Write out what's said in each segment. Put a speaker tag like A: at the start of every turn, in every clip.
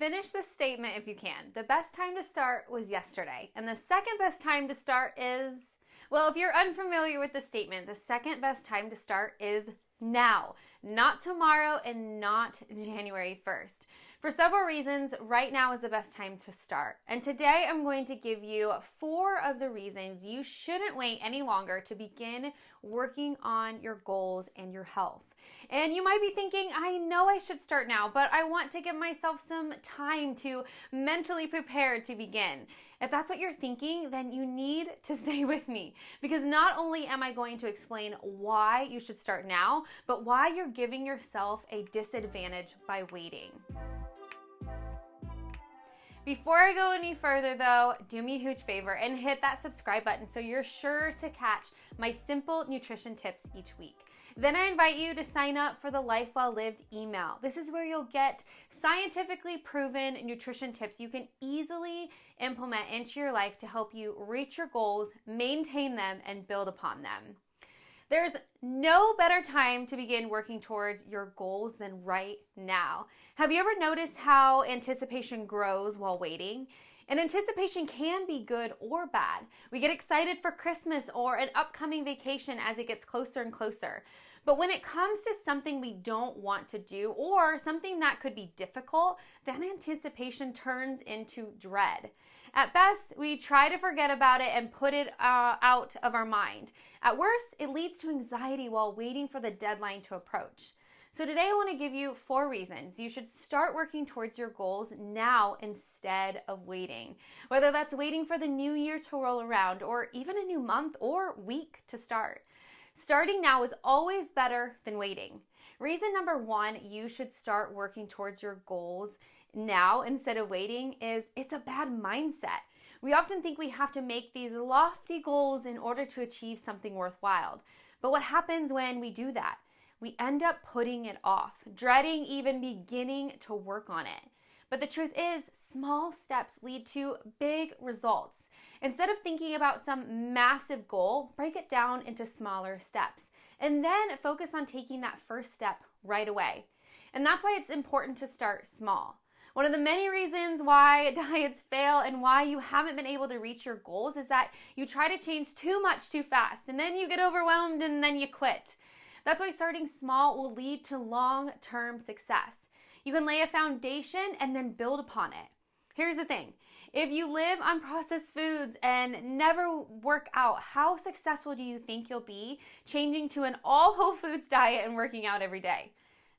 A: Finish this statement if you can. The best time to start was yesterday. And the second best time to start is, well, if you're unfamiliar with the statement, the second best time to start is now, not tomorrow and not January 1st. For several reasons, right now is the best time to start. And today I'm going to give you 4 of the reasons you shouldn't wait any longer to begin working on your goals and your health. And you might be thinking, I know I should start now, but I want to give myself some time to mentally prepare to begin. If that's what you're thinking, then you need to stay with me, because not only am I going to explain why you should start now, but why you're giving yourself a disadvantage by waiting. Before I go any further though, do me a huge favor and hit that subscribe button so you're sure to catch my simple nutrition tips each week. Then I invite you to sign up for the Life Well Lived email. This is where you'll get scientifically proven nutrition tips you can easily implement into your life to help you reach your goals, maintain them, and build upon them. There's no better time to begin working towards your goals than right now. Have you ever noticed how anticipation grows while waiting? And anticipation can be good or bad. We get excited for Christmas or an upcoming vacation as it gets closer and closer. But when it comes to something we don't want to do or something that could be difficult, then anticipation turns into dread. At best, we try to forget about it and put it out of our mind. At worst, it leads to anxiety while waiting for the deadline to approach. So today I want to give you 4 reasons you should start working towards your goals now instead of waiting. Whether that's waiting for the new year to roll around or even a new month or week to start. Starting now is always better than waiting. Reason number 1 you should start working towards your goals now instead of waiting is it's a bad mindset. We often think we have to make these lofty goals in order to achieve something worthwhile. But what happens when we do that? We end up putting it off, dreading even beginning to work on it. But the truth is, small steps lead to big results. Instead of thinking about some massive goal, break it down into smaller steps, and then focus on taking that first step right away. And that's why it's important to start small. One of the many reasons why diets fail and why you haven't been able to reach your goals is that you try to change too much too fast, and then you get overwhelmed and then you quit. That's why starting small will lead to long-term success. You can lay a foundation and then build upon it. Here's the thing. If you live on processed foods and never work out, how successful do you think you'll be changing to an all whole foods diet and working out every day?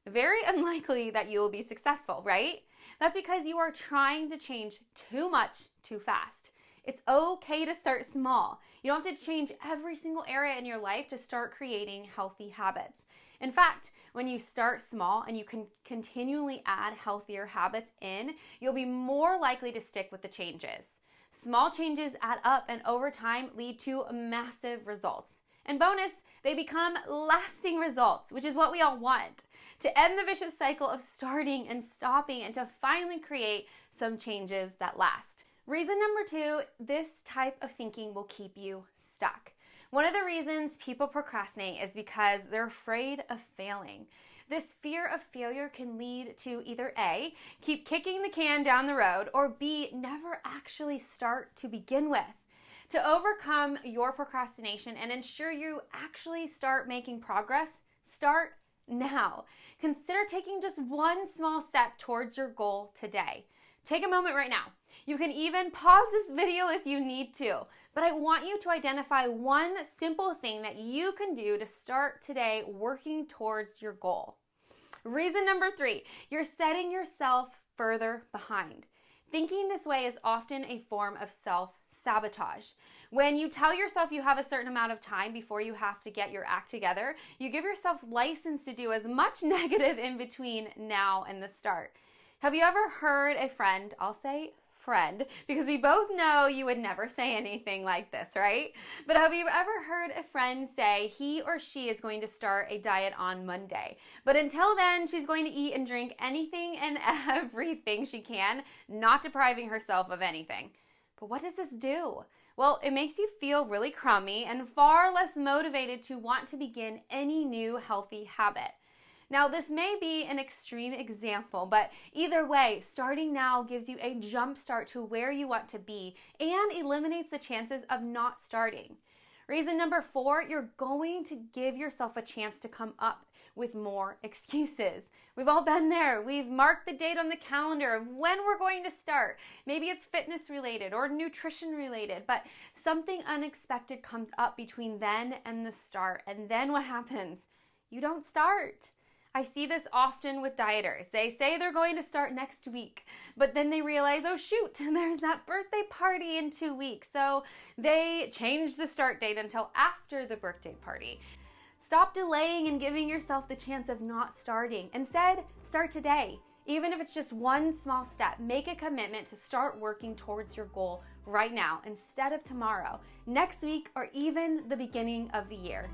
A: Very unlikely that you will be successful, right? That's because you are trying to change too much too fast. It's okay to start small. You don't have to change every single area in your life to start creating healthy habits. In fact, when you start small and you can continually add healthier habits in, you'll be more likely to stick with the changes. Small changes add up and over time lead to massive results. And bonus, they become lasting results, which is what we all want. To end the vicious cycle of starting and stopping and to finally create some changes that last. Reason number 2, this type of thinking will keep you stuck. One of the reasons people procrastinate is because they're afraid of failing. This fear of failure can lead to either A, keep kicking the can down the road, or B, never actually start to begin with. To overcome your procrastination and ensure you actually start making progress, start now. Consider taking just one small step towards your goal today. Take a moment right now. You can even pause this video if you need to, but I want you to identify one simple thing that you can do to start today working towards your goal. Reason number 3, you're setting yourself further behind. Thinking this way is often a form of self-sabotage. When you tell yourself you have a certain amount of time before you have to get your act together, you give yourself license to do as much negative in between now and the start. Have you ever heard a friend, I'll say friend, because we both know you would never say anything like this, right? But have you ever heard a friend say he or she is going to start a diet on Monday, but until then she's going to eat and drink anything and everything she can, not depriving herself of anything? But what does this do? Well, it makes you feel really crummy and far less motivated to want to begin any new healthy habit. Now, this may be an extreme example, but either way, starting now gives you a jump start to where you want to be and eliminates the chances of not starting. Reason number 4, you're going to give yourself a chance to come up with more excuses. We've all been there. We've marked the date on the calendar of when we're going to start. Maybe it's fitness related or nutrition related, but something unexpected comes up between then and the start. And then what happens? You don't start. I see this often with dieters. They say they're going to start next week, but then they realize, oh shoot, there's that birthday party in 2 weeks. So they change the start date until after the birthday party. Stop delaying and giving yourself the chance of not starting. Instead, start today. Even if it's just one small step, make a commitment to start working towards your goal right now instead of tomorrow, next week, or even the beginning of the year.